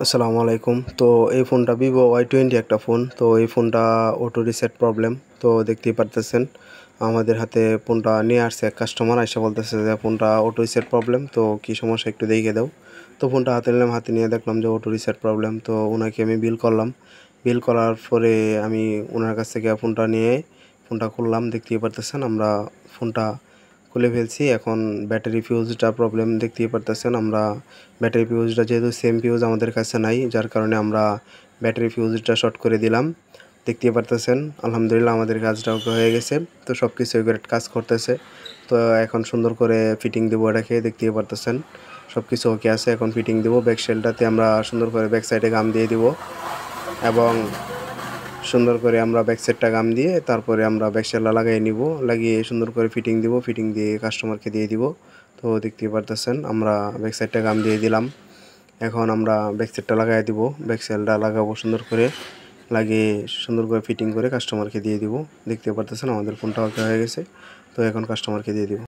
আসসালামু আলাইকুম। তো এই ফোনটা ভিভো Y20 একটা ফোন। তো এই ফোনটা অটো রিসেট প্রবলেম। তো দেখতেই পারতেছেন আমাদের হাতে ফোনটা নিয়ে আসছে এক কাস্টমার আইসা বলতেছে যে ফোনটা অটো রিসেট প্রবলেম। তো কি সমস্যা একটু দেখিয়ে দাও। তো ফোনটা হাতে নিলাম, হাতে নিয়ে দেখলাম যে অটো রিসেট প্রবলেম। তো ওনাকে আমি বিল করলাম। বিল করার পরে আমি ওনার কাছ থেকে ফোনটা নিয়ে ফোনটা খুললাম। দেখতেই পারতেছেন আমরা ফোনটা খুলে ফেলছি। এখন ব্যাটারি ফিউজটা প্রবলেম দেখতেই পারতেছেন। আমরা ব্যাটারি ফিউজটা যেহেতু সেম ফিউজ আমাদের কাছে নাই, যার কারণে আমরা ব্যাটারি ফিউজটা শর্ট করে দিলাম। দেখতেই পারতেছেন আলহামদুলিল্লাহ আমাদের কাজটা হয়ে গেছে। তো সব কিছু গ্রেট কাজ করতেছে। তো এখন সুন্দর করে ফিটিং দেবো এটাকে, দেখতেই পারতেছেন সব কিছু ওকে আছে। এখন ফিটিং দেবো। ব্যাক শেলটাতে আমরা সুন্দর করে ব্যাক সাইডে গাম দিয়ে দিব এবং সুন্দর করে আমরা ব্যাক সাইডটা গাম দিয়ে তারপরে আমরা ব্যাক শেলটা লাগিয়ে নিব। লাগিয়ে সুন্দর করে ফিটিং দিব। ফিটিং দিয়ে কাস্টমারকে দিয়ে দিব। তো দেখতেই পারতেছেন আমরা ব্যাক সাইডটা গাম দিয়ে দিলাম। এখন আমরা ব্যাক সাইডটা লাগাই দিব। ব্যাক সেলটা লাগাবো সুন্দর করে, লাগিয়ে সুন্দর করে ফিটিং করে কাস্টমারকে দিয়ে দিব। দেখতে পারতেছেন আমাদের ফোনটা ওকে হয়ে গেছে। তো এখন কাস্টমারকে দিয়ে দিব।